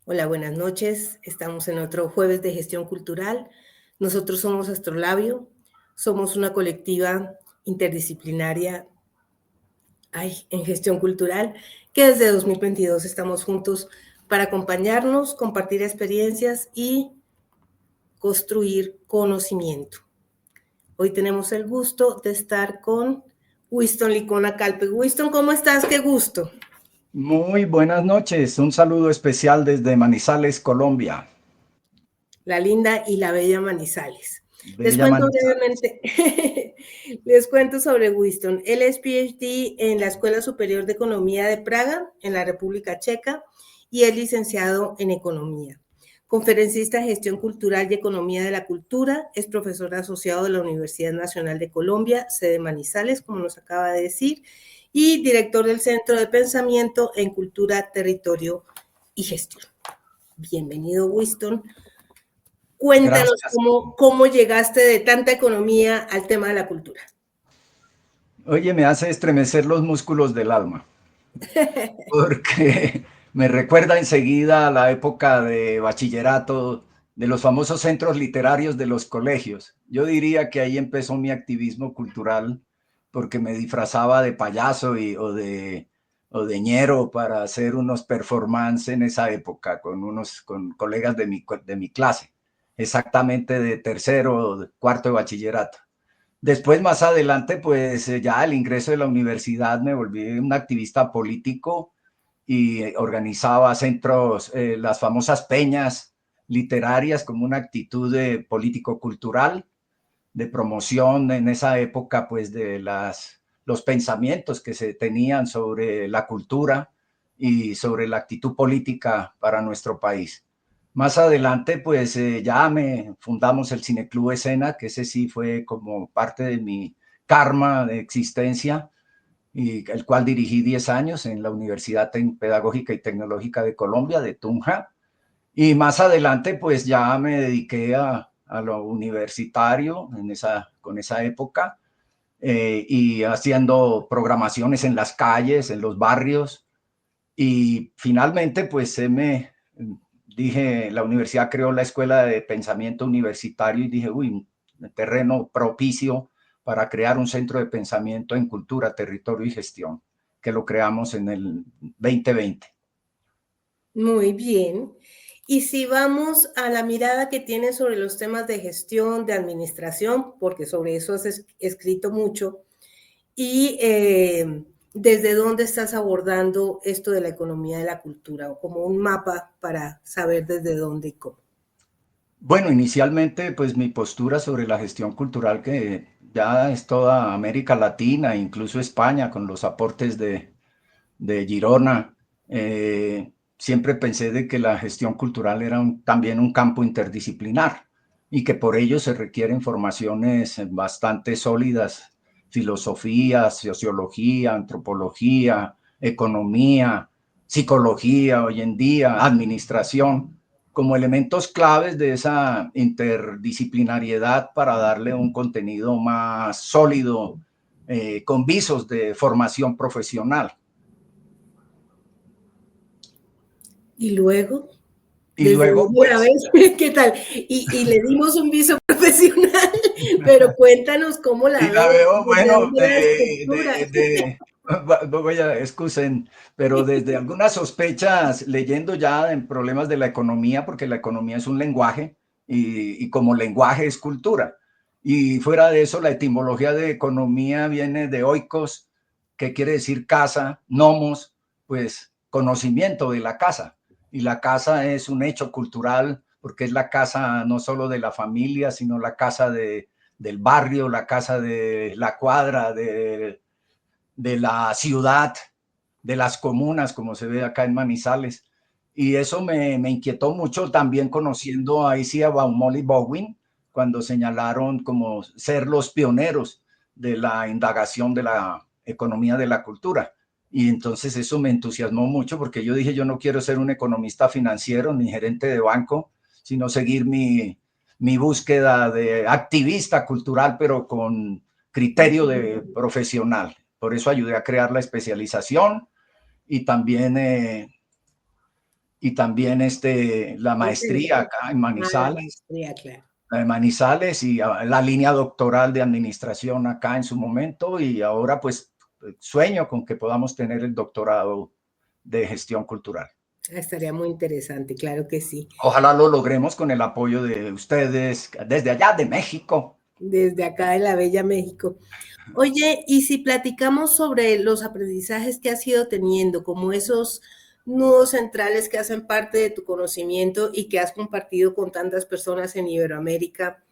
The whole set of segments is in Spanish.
Hola, buenas noches. Estamos en otro jueves de gestión cultural. Nosotros somos Astrolabio, somos una colectiva interdisciplinaria en gestión cultural que desde 2022 estamos juntos para acompañarnos, compartir experiencias y construir conocimiento. Hoy tenemos el gusto de estar con Winston Licona Calpe. Winston, ¿cómo estás? Qué gusto. Muy buenas noches, un saludo especial desde Manizales, Colombia. La linda y la bella Manizales. Les Bella cuento Manizales. brevemente, les cuento sobre Winston. Él es PhD en la Escuela Superior de Economía de Praga, en la República Checa, y es licenciado en Economía. Conferencista en Gestión Cultural y Economía de la Cultura, es profesor asociado de la Universidad Nacional de Colombia, sede Manizales, como nos acaba de decir, y director del Centro de Pensamiento en Cultura, Territorio y Gestión. Bienvenido, Winston. Cuéntanos Gracias. cómo llegaste de tanta economía al tema de la cultura. Oye, me hace estremecer los músculos del alma, porque me recuerda enseguida a la época de bachillerato, de los famosos centros literarios de los colegios. Yo diría que ahí empezó mi activismo cultural, porque me disfrazaba de payaso o de ñero para hacer unos performances en esa época con colegas de mi clase, exactamente de tercero o cuarto de bachillerato. Después, más adelante, pues ya al ingreso de la universidad me volví un activista político y organizaba centros, las famosas peñas literarias como una actitud de político-cultural, de promoción en esa época, pues de los pensamientos que se tenían sobre la cultura y sobre la actitud política para nuestro país. Más adelante, pues ya me fundamos el Cineclub Escena, que ese sí fue como parte de mi karma de existencia, y el cual dirigí 10 años en la Universidad Pedagógica y Tecnológica de Colombia, de Tunja. Y más adelante, pues ya me dediqué a lo universitario con esa época, y haciendo programaciones en las calles, en los barrios. Y finalmente, pues dije, la universidad creó la Escuela de Pensamiento Universitario y dije, uy, un terreno propicio para crear un centro de pensamiento en cultura, territorio y gestión, que lo creamos en el 2020. Muy bien. Y si vamos a la mirada que tienes sobre los temas de gestión, de administración, porque sobre eso has escrito mucho, y desde dónde estás abordando esto de la economía de la cultura, o como un mapa para saber desde dónde y cómo. Bueno, inicialmente, pues mi postura sobre la gestión cultural, que ya es toda América Latina, incluso España, con los aportes de Girona, siempre pensé de que la gestión cultural era también un campo interdisciplinar y que por ello se requieren formaciones bastante sólidas, filosofía, sociología, antropología, economía, psicología hoy en día, administración, como elementos claves de esa interdisciplinariedad para darle un contenido más sólido, con visos de formación profesional. Y luego, Y desde luego, dónde la pues, ves, ¿qué tal? Y le dimos un viso profesional, pero cuéntanos cómo la y la ves, veo, desde bueno, dónde la estructuras. voy a, excusen, pero desde algunas sospechas, leyendo ya en problemas de la economía, porque la economía es un lenguaje y como lenguaje es cultura. Y fuera de eso, la etimología de economía viene de oikos, que quiere decir casa, nomos, pues conocimiento de la casa. Y la casa es un hecho cultural, porque es la casa no solo de la familia, sino la casa del barrio, la casa de la cuadra, de la ciudad, de las comunas, como se ve acá en Manizales. Y eso me inquietó mucho también conociendo a Isia Baumol y Bowen, cuando señalaron como ser los pioneros de la indagación de la economía de la cultura. Y entonces eso me entusiasmó mucho porque yo dije, yo no quiero ser un economista financiero ni gerente de banco, sino seguir mi búsqueda de activista cultural, pero con criterio de profesional. Por eso ayudé a crear la especialización y también y también la maestría acá en La Manizales, maestría, claro. Manizales y la línea doctoral de administración acá en su momento, y ahora pues sueño con que podamos tener el doctorado de gestión cultural. Estaría muy interesante, claro que sí. Ojalá lo logremos con el apoyo de ustedes desde allá de México. Desde acá de la Bella México. Oye, y si platicamos sobre los aprendizajes que has ido teniendo, como esos nudos centrales que hacen parte de tu conocimiento y que has compartido con tantas personas en Iberoamérica,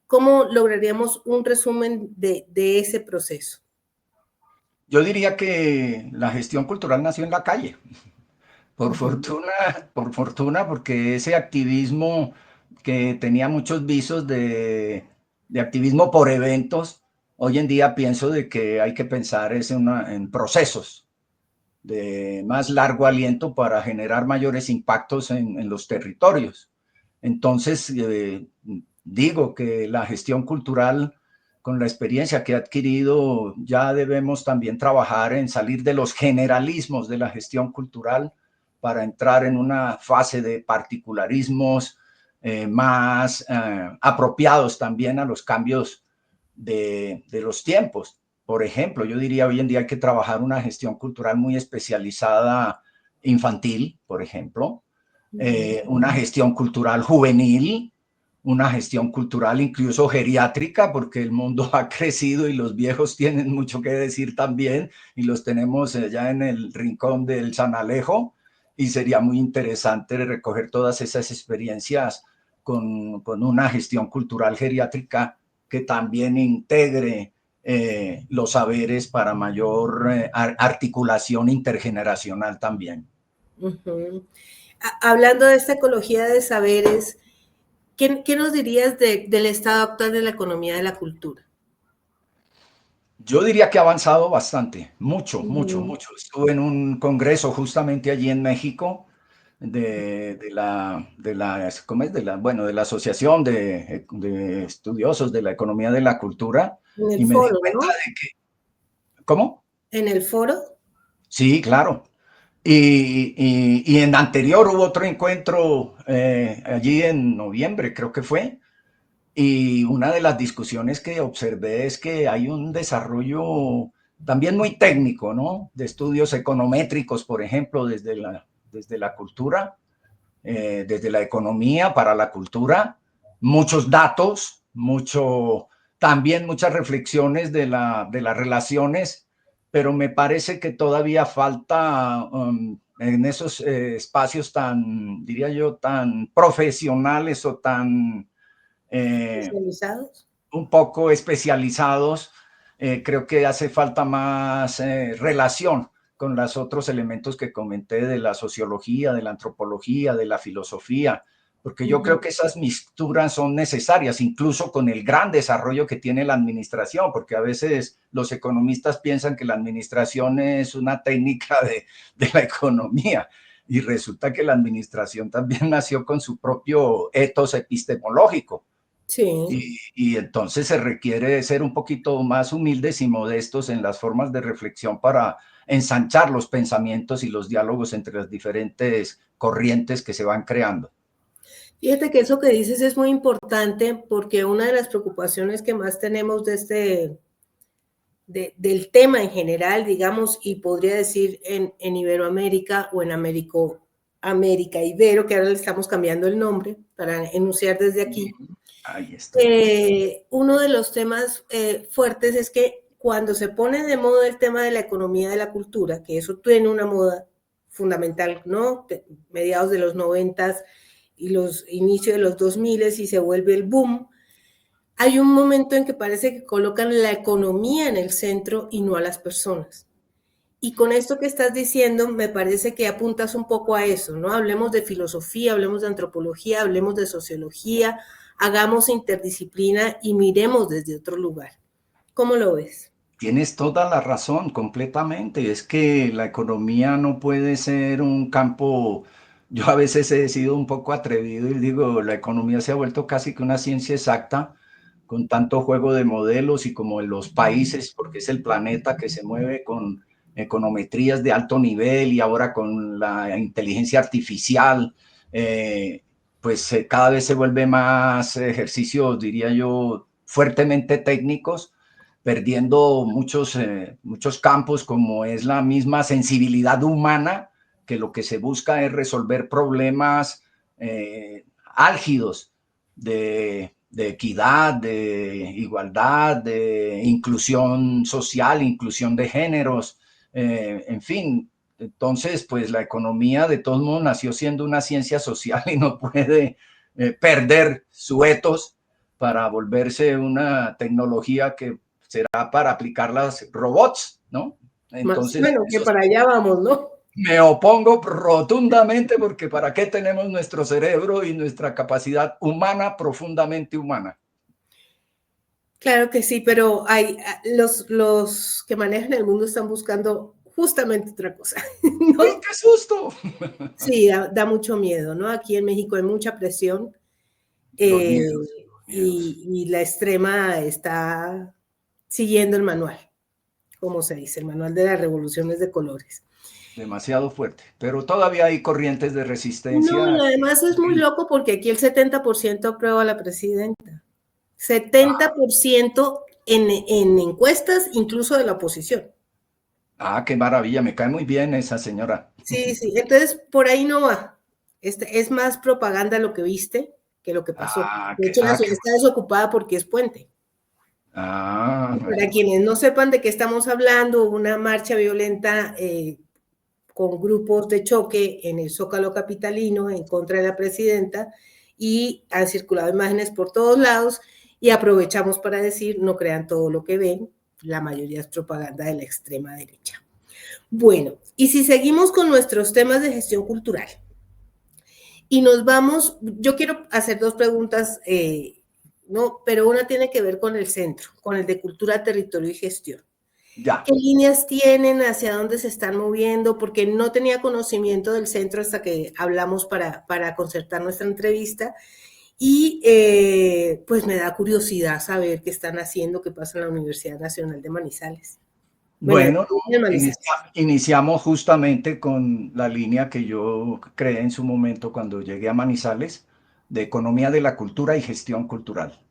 ¿cómo lograríamos un resumen de ese proceso? Yo diría que la gestión cultural nació en la calle. Por Ujú. fortuna, por fortuna, porque ese activismo que tenía muchos visos de activismo por eventos, hoy en día pienso de que hay que pensar en procesos de más largo aliento para generar mayores impactos en los territorios. Entonces, digo que la gestión cultural, con la experiencia que he adquirido, ya debemos también trabajar en salir de los generalismos de la gestión cultural para entrar en una fase de particularismos más apropiados también a los cambios de los tiempos. Por ejemplo, yo diría hoy en día hay que trabajar una gestión cultural muy especializada infantil, por ejemplo, Ujú. una gestión cultural juvenil, una gestión cultural incluso geriátrica, porque el mundo ha crecido y los viejos tienen mucho que decir también, y los tenemos ya en el rincón del San Alejo, y sería muy interesante recoger todas esas experiencias con una gestión cultural geriátrica que también integre los saberes para mayor articulación intergeneracional también. Ujú. Hablando de esta ecología de saberes, ¿qué nos dirías del estado actual de la economía de la cultura? Yo diría que ha avanzado bastante, mucho, mucho, Ujú. mucho. Estuve en un congreso justamente allí en México ¿cómo es? Bueno, de la Asociación de Estudiosos de la Economía de la Cultura, En el y me di foro, cuenta ¿no? de que, ¿cómo? En el foro. Sí, claro. Y en anterior hubo otro encuentro allí en noviembre, creo que fue, y una de las discusiones que observé es que hay un desarrollo también muy técnico, ¿no? De estudios econométricos, por ejemplo, desde la cultura, desde la economía para la cultura, muchos datos, también muchas reflexiones de las relaciones, pero me parece que todavía falta en esos espacios tan, diría yo, tan profesionales o tan Especializados. un poco especializados, creo que hace falta más relación con los otros elementos que comenté de la sociología, de la antropología, de la filosofía, porque yo Ujú. creo que esas mixturas son necesarias, incluso con el gran desarrollo que tiene la administración, porque a veces los economistas piensan que la administración es una técnica de la economía, y resulta que la administración también nació con su propio ethos epistemológico. Sí. Y entonces se requiere ser un poquito más humildes y modestos en las formas de reflexión para ensanchar los pensamientos y los diálogos entre las diferentes corrientes que se van creando. Fíjate que eso que dices es muy importante porque una de las preocupaciones que más tenemos del tema en general, digamos, y podría decir en Iberoamérica o en América Ibero, que ahora le estamos cambiando el nombre para enunciar desde aquí. Ahí está. Uno de los temas fuertes es que cuando se pone de moda el tema de la economía de la cultura, que eso tiene una moda fundamental, ¿no? Mediados de los 90 y los inicios de los 2000 y se vuelve el boom, hay un momento en que parece que colocan la economía en el centro y no a las personas. Y con esto que estás diciendo, me parece que apuntas un poco a eso, ¿no? Hablemos de filosofía, hablemos de antropología, hablemos de sociología, hagamos interdisciplina y miremos desde otro lugar. ¿Cómo lo ves? Tienes toda la razón, completamente. Es que la economía no puede ser un campo. Yo a veces he sido un poco atrevido y digo, la economía se ha vuelto casi que una ciencia exacta, con tanto juego de modelos y como en los países, porque es el planeta que se mueve econometrías de alto nivel y ahora con la inteligencia artificial, pues cada vez se vuelve más ejercicios, diría yo, fuertemente técnicos, perdiendo muchos campos como es la misma sensibilidad humana, que lo que se busca es resolver problemas álgidos de equidad, de igualdad, de inclusión social, inclusión de géneros, en fin. Entonces, pues la economía de todos modos nació siendo una ciencia social y no puede perder su ethos para volverse una tecnología que será para aplicar las robots, ¿no? Más Entonces, bueno, que eso para allá vamos, ¿no? me opongo rotundamente porque ¿para qué tenemos nuestro cerebro y nuestra capacidad humana, profundamente humana? Claro que sí, pero hay, los que manejan el mundo están buscando justamente otra cosa, ¡Uy, ¿no? qué susto! Sí, da mucho miedo, ¿no? Aquí en México hay mucha presión Los eh, miedos, los miedos. y la extrema está siguiendo el manual, como se dice, el manual de las revoluciones de colores. Demasiado fuerte. Pero todavía hay corrientes de No, y resistencia. además es muy loco porque aquí el 70% aprueba a la presidenta. 70% en encuestas, incluso de la oposición. Qué maravilla, me cae muy bien esa señora. Sí, sí, entonces por ahí no va. Es más propaganda lo que viste que lo que pasó. De hecho, la ciudad Qué está desocupada porque es puente. Y para bueno. quienes no sepan de qué estamos hablando, hubo una marcha violenta con grupos de choque en el Zócalo capitalino en contra de la presidenta y han circulado imágenes por todos lados y aprovechamos para decir, no crean todo lo que ven, la mayoría es propaganda de la extrema derecha. Bueno, y si seguimos con nuestros temas de gestión cultural y nos vamos, yo quiero hacer dos preguntas, ¿no? Pero una tiene que ver con el centro, con el de cultura, territorio y gestión. Ya. ¿Qué líneas tienen? ¿Hacia dónde se están moviendo? Porque no tenía conocimiento del centro hasta que hablamos para concertar nuestra entrevista y pues me da curiosidad saber qué están haciendo, qué pasa en la Universidad Nacional de Manizales. Bueno, Bueno, de Manizales. iniciamos justamente con la línea que yo creé en su momento cuando llegué a Manizales, de economía de la cultura y gestión cultural.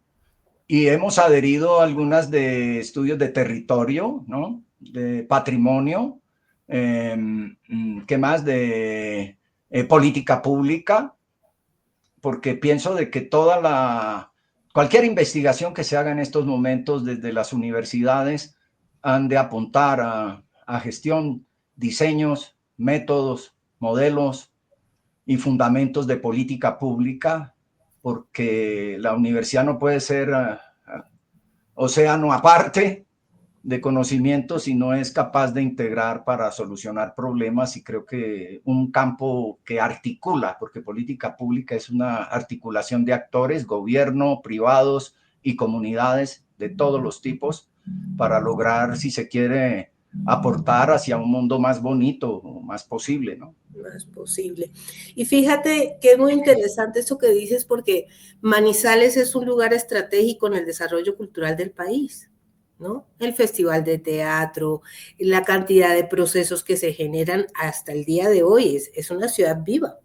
Y hemos adherido a algunas de estudios de territorio, ¿no? De patrimonio, ¿qué más? De política pública, porque pienso de que cualquier investigación que se haga en estos momentos desde las universidades han de apuntar a gestión, diseños, métodos, modelos y fundamentos de política pública, porque la universidad no puede ser océano aparte de conocimiento si no es capaz de integrar para solucionar problemas, y creo que un campo que articula, porque política pública es una articulación de actores, gobierno, privados y comunidades de todos los tipos para lograr, si se quiere, aportar hacia un mundo más bonito, más posible, ¿no? Más posible. Y fíjate que es muy interesante eso que dices porque Manizales es un lugar estratégico en el desarrollo cultural del país, ¿no? El festival de teatro, la cantidad de procesos que se generan hasta el día de hoy, es una ciudad viva.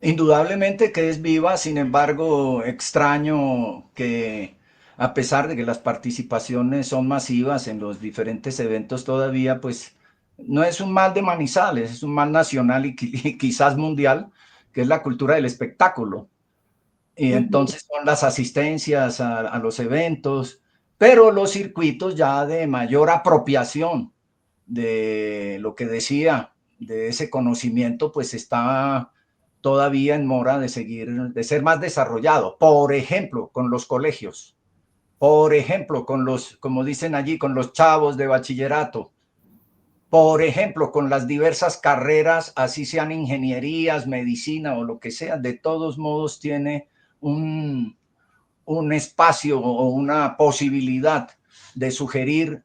Indudablemente que es viva, sin embargo, extraño que a pesar de que las participaciones son masivas en los diferentes eventos todavía, pues no es un mal de Manizales, es un mal nacional y quizás mundial, que es la cultura del espectáculo. Y Uh -huh. entonces son las asistencias a los eventos, pero los circuitos ya de mayor apropiación de lo que decía, de ese conocimiento, pues está todavía en mora de seguir, de ser más desarrollado. Por ejemplo, con los colegios, por ejemplo, con los, como dicen allí, con los chavos de bachillerato, por ejemplo, con las diversas carreras, así sean ingenierías, medicina o lo que sea, de todos modos tiene un espacio o una posibilidad de sugerir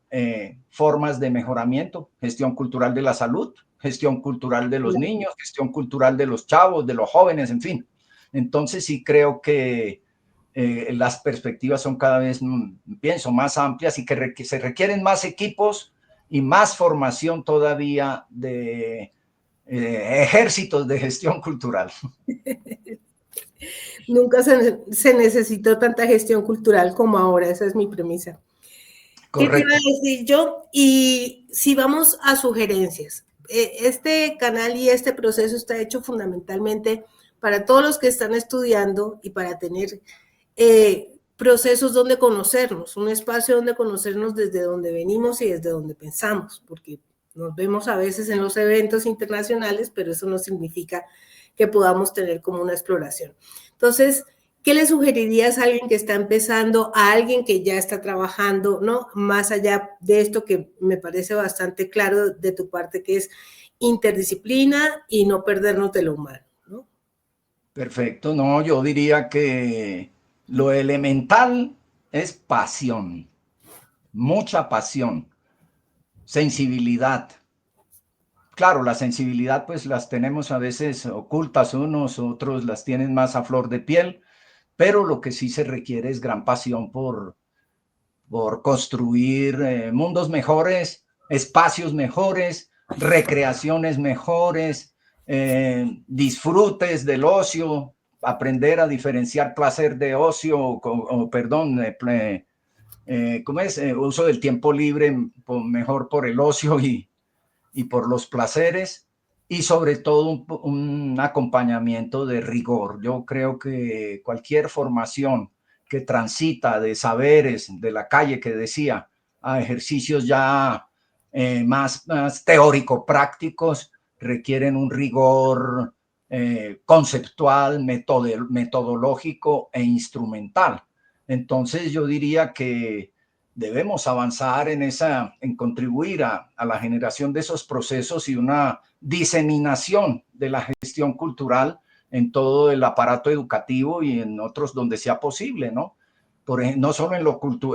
formas de mejoramiento, gestión cultural de la salud, gestión cultural de los niños, gestión cultural de los chavos, de los jóvenes, en fin. Entonces sí creo que las perspectivas son cada vez, pienso, más amplias y que se requieren más equipos y más formación todavía de ejércitos de gestión cultural. Nunca se necesitó tanta gestión cultural como ahora, esa es mi premisa. ¿Qué te iba a Correcto. decir yo? Y si vamos a sugerencias, este canal y este proceso está hecho fundamentalmente para todos los que están estudiando y para tener procesos donde conocernos, un espacio donde conocernos desde donde venimos y desde donde pensamos, porque nos vemos a veces en los eventos internacionales, pero eso no significa que podamos tener como una exploración. Entonces, ¿qué le sugerirías a alguien que está empezando, a alguien que ya está trabajando, ¿no? Más allá de esto que me parece bastante claro de tu parte, que es interdisciplina y no perdernos de lo humano, ¿no? Perfecto. No, yo diría que lo elemental es pasión, mucha pasión, sensibilidad. Claro, la sensibilidad pues las tenemos a veces ocultas unos, otros las tienen más a flor de piel, pero lo que sí se requiere es gran pasión por construir mundos mejores, espacios mejores, recreaciones mejores, disfrutes del ocio, aprender a diferenciar placer de ocio, perdón, ¿cómo es? Uso del tiempo libre mejor por el ocio y por los placeres, y sobre todo un acompañamiento de rigor. Yo creo que cualquier formación que transita de saberes de la calle que decía a ejercicios ya más teórico-prácticos requieren un rigor conceptual, metodológico e instrumental. Entonces yo diría que debemos avanzar en contribuir a la generación de esos procesos y una diseminación de la gestión cultural en todo el aparato educativo y en otros donde sea posible, ¿no? Por ejemplo, no solo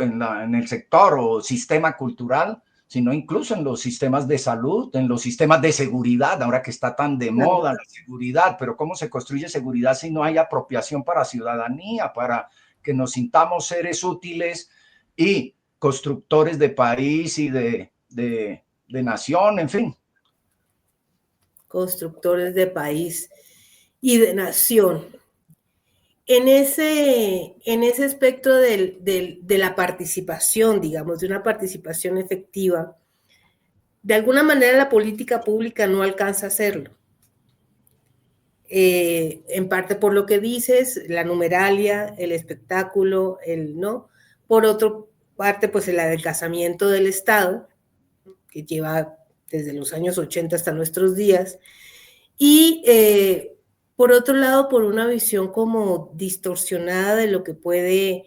en el sector o sistema cultural, sino incluso en los sistemas de salud, en los sistemas de seguridad, ahora que está tan de moda la seguridad, pero ¿cómo se construye seguridad si no hay apropiación para ciudadanía, para que nos sintamos seres útiles y constructores de país y de nación, en fin? Constructores de país y de nación. En ese espectro de la participación, digamos, de una participación efectiva, de alguna manera la política pública no alcanza a hacerlo. En parte por lo que dices, la numeralia, el espectáculo, ¿no? Por otra parte, pues el adelgazamiento del Estado, que lleva desde los años 80 hasta nuestros días, y por otro lado, por una visión como distorsionada de lo que puede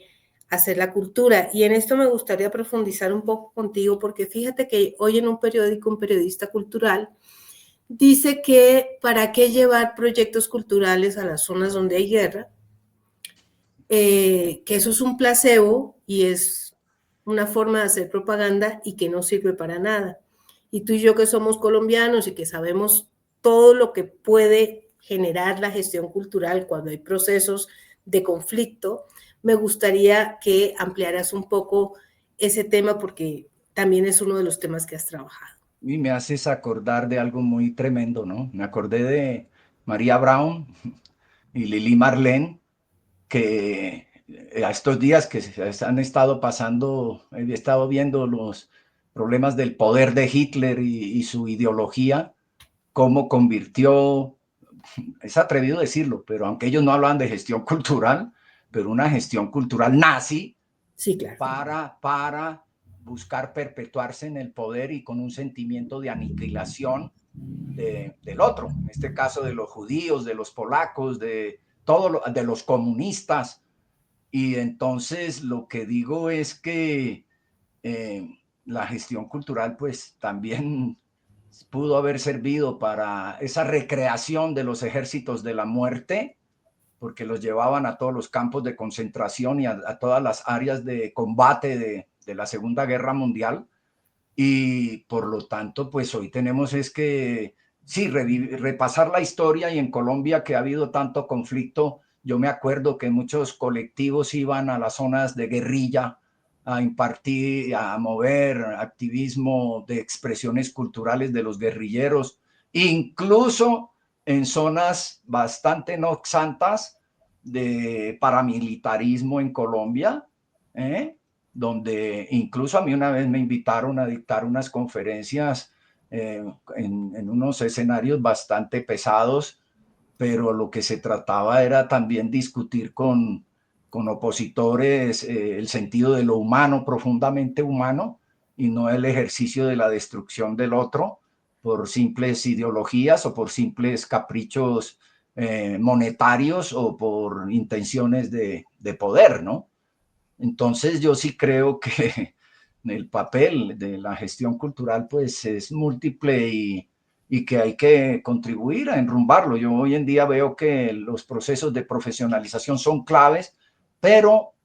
hacer la cultura. Y en esto me gustaría profundizar un poco contigo, porque fíjate que hoy en un periódico, un periodista cultural, dice que para qué llevar proyectos culturales a las zonas donde hay guerra, que eso es un placebo y es una forma de hacer propaganda y que no sirve para nada. Y tú y yo que somos colombianos y que sabemos todo lo que puede generar la gestión cultural cuando hay procesos de conflicto, me gustaría que ampliaras un poco ese tema porque también es uno de los temas que has trabajado. Y me haces acordar de algo muy tremendo, ¿no? Me acordé de María Brown y Lili Marlene, que a estos días que se han estado pasando, he estado viendo los problemas del poder de Hitler y su ideología, cómo convirtió, es atrevido decirlo, pero aunque ellos no hablan de gestión cultural, pero una gestión cultural nazi, Sí, claro. para buscar perpetuarse en el poder y con un sentimiento de aniquilación del otro, en este caso de los judíos, de los polacos, de los comunistas. Y entonces lo que digo es que la gestión cultural pues también pudo haber servido para esa recreación de los ejércitos de la muerte, porque los llevaban a todos los campos de concentración y a todas las áreas de combate de la Segunda Guerra Mundial. Y por lo tanto, pues hoy tenemos es que, sí, repasar la historia, y en Colombia que ha habido tanto conflicto, yo me acuerdo que muchos colectivos iban a las zonas de guerrilla a impartir, a mover activismo de expresiones culturales de los guerrilleros, incluso en zonas bastante no santas de paramilitarismo en Colombia, donde incluso a mí una vez me invitaron a dictar unas conferencias en unos escenarios bastante pesados, pero lo que se trataba era también discutir con opositores el sentido de lo humano, profundamente humano, y no el ejercicio de la destrucción del otro por simples ideologías o por simples caprichos monetarios o por intenciones de poder, ¿no? Entonces yo sí creo que el papel de la gestión cultural pues es múltiple y que hay que contribuir a enrumbarlo. Yo hoy en día veo que los procesos de profesionalización son claves, pero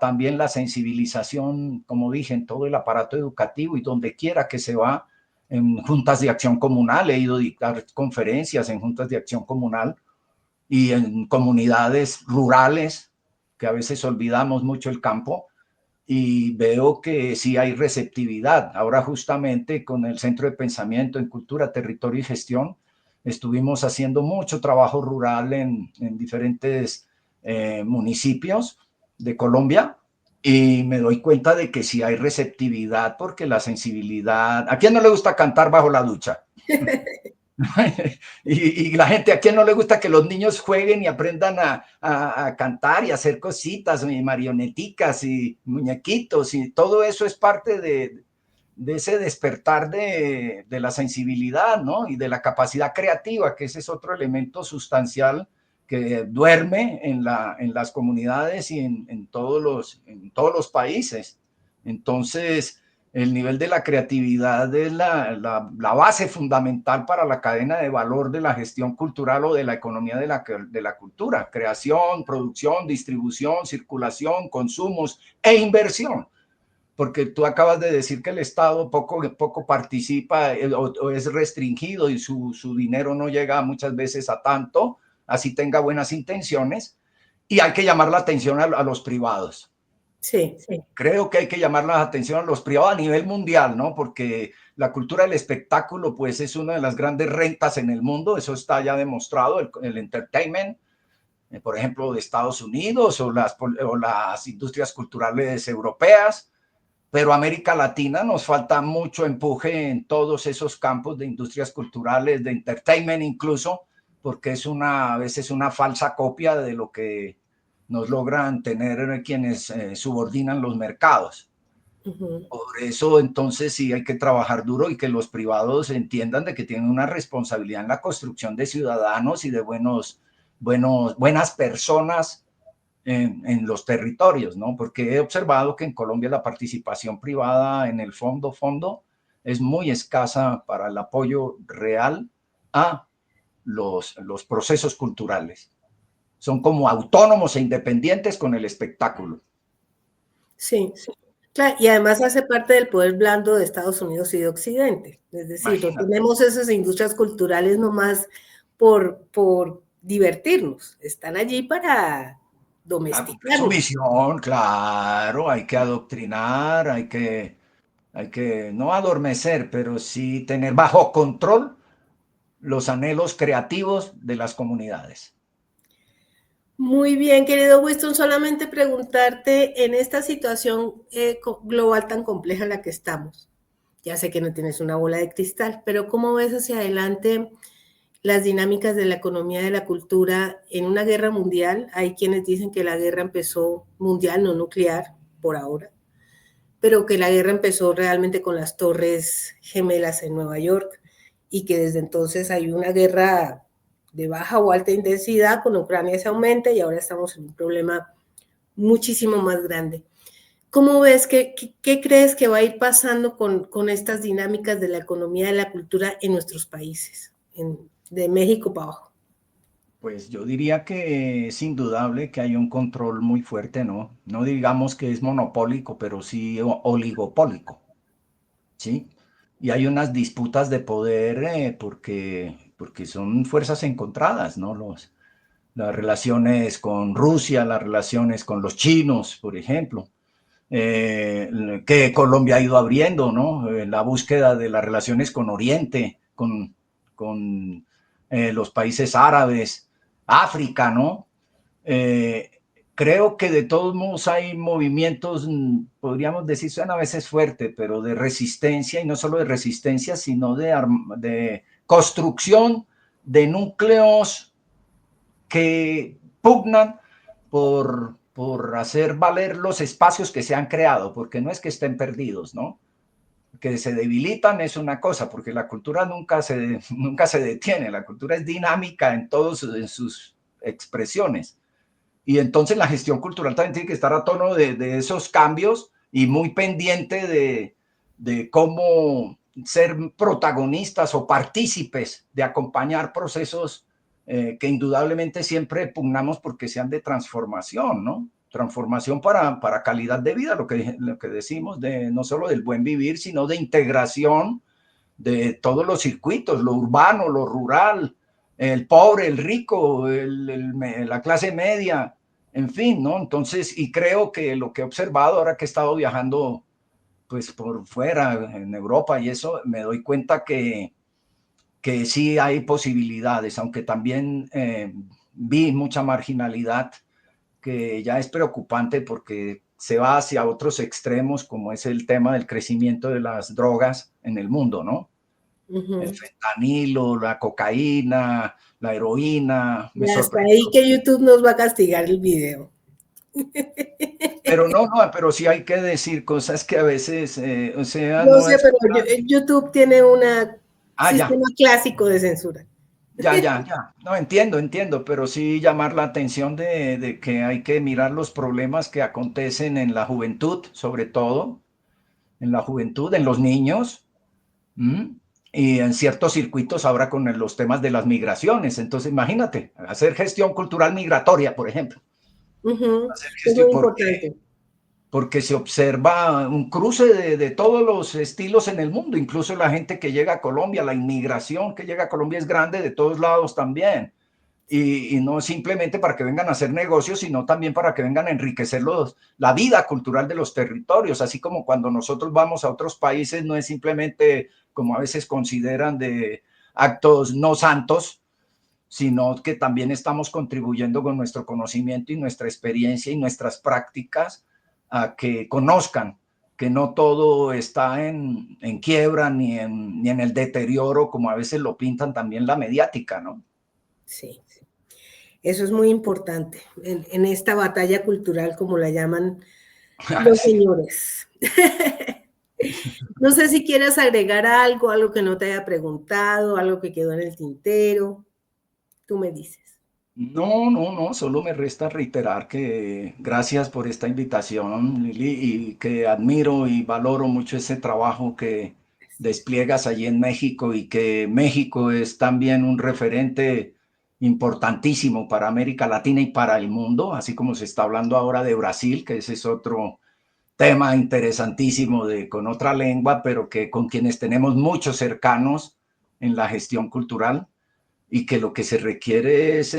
también la sensibilización, como dije, en todo el aparato educativo y donde quiera que se va, en juntas de acción comunal, he ido a dictar conferencias en juntas de acción comunal y en comunidades rurales, que a veces olvidamos mucho el campo, y veo que sí hay receptividad. Ahora justamente con el Centro de Pensamiento en Cultura, Territorio y Gestión, estuvimos haciendo mucho trabajo rural en diferentes municipios de Colombia y me doy cuenta de que sí hay receptividad porque la sensibilidad... ¿A quién no le gusta cantar bajo la ducha? y la gente, ¿a quién no le gusta que los niños jueguen y aprendan a cantar y hacer cositas, y marioneticas y muñequitos? Y todo eso es parte de ese despertar de la sensibilidad, ¿no? Y de la capacidad creativa, que ese es otro elemento sustancial que duerme en las comunidades y en todos los países. Entonces, el nivel de la creatividad es la base fundamental para la cadena de valor de la gestión cultural o de la economía de la cultura. Creación, producción, distribución, circulación, consumos e inversión. Porque tú acabas de decir que el Estado poco participa o es restringido y su dinero no llega muchas veces a tanto, así tenga buenas intenciones, y hay que llamar la atención a los privados. Sí. Creo que hay que llamar la atención a los privados a nivel mundial, ¿no? Porque la cultura del espectáculo, pues, es una de las grandes rentas en el mundo, eso está ya demostrado, el entertainment, por ejemplo, de Estados Unidos o las industrias culturales europeas, pero América Latina nos falta mucho empuje en todos esos campos de industrias culturales, de entertainment incluso, porque a veces una falsa copia de lo que nos logran tener quienes subordinan los mercados. Por eso entonces sí hay que trabajar duro y que los privados entiendan de que tienen una responsabilidad en la construcción de ciudadanos y de buenas personas en los territorios, ¿no? Porque he observado que en Colombia la participación privada en el fondo es muy escasa para el apoyo real a los procesos culturales. Son como autónomos e independientes con el espectáculo. Sí, claro, y además hace parte del poder blando de Estados Unidos y de Occidente. Es decir, no tenemos esas industrias culturales nomás por divertirnos, están allí para domesticarnos. Su misión, claro, hay que adoctrinar, hay que no adormecer, pero sí tener bajo control los anhelos creativos de las comunidades. Muy bien, querido Winston, solamente preguntarte en esta situación global tan compleja en la que estamos. Ya sé que no tienes una bola de cristal, pero ¿cómo ves hacia adelante las dinámicas de la economía de la cultura en una guerra mundial? Hay quienes dicen que la guerra empezó mundial, no nuclear, por ahora, pero que la guerra empezó realmente con las Torres Gemelas en Nueva York y que desde entonces hay una guerra de baja o alta intensidad, con Ucrania se aumenta y ahora estamos en un problema muchísimo más grande. ¿Cómo ves? ¿Qué crees que va a ir pasando con estas dinámicas de la economía de la cultura en nuestros países, de México para abajo? Pues yo diría que es indudable que hay un control muy fuerte, ¿no? No digamos que es monopólico, pero sí oligopólico, ¿sí? Y hay unas disputas de poder porque son fuerzas encontradas, ¿no? Las relaciones con Rusia, las relaciones con los chinos, por ejemplo. que Colombia ha ido abriendo, ¿no? La búsqueda de las relaciones con Oriente, con los países árabes, África, ¿no? Creo que de todos modos hay movimientos, podríamos decir, suena a veces fuerte, pero de resistencia, y no solo de resistencia, sino de construcción de núcleos que pugnan por hacer valer los espacios que se han creado, porque no es que estén perdidos, ¿no? Que se debilitan es una cosa, porque la cultura nunca se detiene, la cultura es dinámica en sus expresiones. Y entonces la gestión cultural también tiene que estar a tono de esos cambios y muy pendiente de cómo ser protagonistas o partícipes de acompañar procesos que indudablemente siempre pugnamos porque sean de transformación, ¿no? Transformación para calidad de vida, lo que decimos, de no solo del buen vivir, sino de integración de todos los circuitos, lo urbano, lo rural, el pobre, el rico, la clase media, en fin, ¿no? Entonces, y creo que lo que he observado ahora que he estado viajando, pues por fuera, en Europa y eso, me doy cuenta que sí hay posibilidades, aunque también vi mucha marginalidad que ya es preocupante porque se va hacia otros extremos, como es el tema del crecimiento de las drogas en el mundo, ¿no? El fentanilo, la cocaína, la heroína, me Y hasta ahí sorprendió. que YouTube nos va a castigar el video. Pero no, pero sí hay que decir cosas que a veces, o sea, No no sé, es... pero YouTube tiene un Ya, sistema clásico de censura. ya. No, entiendo, pero sí llamar la atención de que hay que mirar los problemas que acontecen en la juventud, sobre todo, en la juventud, en los niños, ¿m? Y en ciertos circuitos ahora con los temas de las migraciones. Entonces, imagínate, hacer gestión cultural migratoria, por ejemplo. Hacer Es gestión, muy importante. porque se observa un cruce de todos los estilos en el mundo, incluso la gente que llega a Colombia, la inmigración que llega a Colombia es grande de todos lados también. Y no simplemente para que vengan a hacer negocios, sino también para que vengan a enriquecer la vida cultural de los territorios, así como cuando nosotros vamos a otros países, no es simplemente como a veces consideran de actos no santos, sino que también estamos contribuyendo con nuestro conocimiento y nuestra experiencia y nuestras prácticas a que conozcan que no todo está en quiebra ni en el deterioro, como a veces lo pintan también la mediática, ¿no? Sí, eso es muy importante en esta batalla cultural, como la llaman los Sí. señores. No sé si quieras agregar algo, algo que no te haya preguntado, algo que quedó en el tintero. Tú me dices. No, solo me resta reiterar que gracias por esta invitación, Lili, y que admiro y valoro mucho ese trabajo que despliegas allí en México y que México es también un referente importantísimo para América Latina y para el mundo, así como se está hablando ahora de Brasil, que ese es otro tema interesantísimo con otra lengua, pero que con quienes tenemos muchos cercanos en la gestión cultural y que lo que se requiere es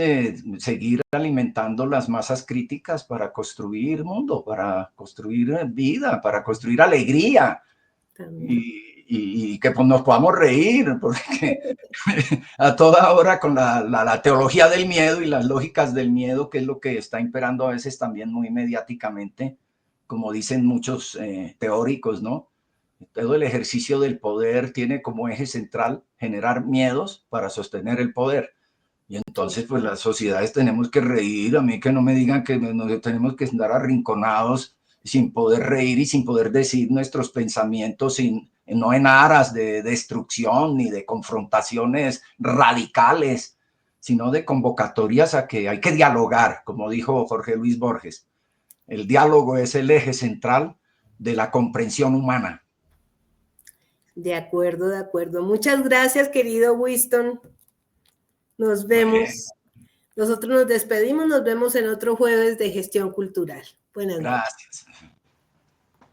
seguir alimentando las masas críticas para construir mundo, para construir vida, para construir alegría También. y que pues, nos podamos reír, porque a toda hora con la teología del miedo y las lógicas del miedo, que es lo que está imperando a veces también muy mediáticamente, como dicen muchos teóricos, ¿no? Todo el ejercicio del poder tiene como eje central generar miedos para sostener el poder. Y Sí. entonces, pues las sociedades tenemos que reír, a mí que no me digan que nos tenemos que andar arrinconados sin poder reír y sin poder decir nuestros pensamientos, no en aras de destrucción ni de confrontaciones radicales, sino de convocatorias a que hay que dialogar, como dijo Jorge Luis Borges. El diálogo es el eje central de la comprensión humana. De acuerdo, de acuerdo. Muchas gracias, querido Winston. Nos Bueno, vemos. Nosotros nos despedimos, nos vemos en otro jueves de gestión cultural. Buenas noches. gracias.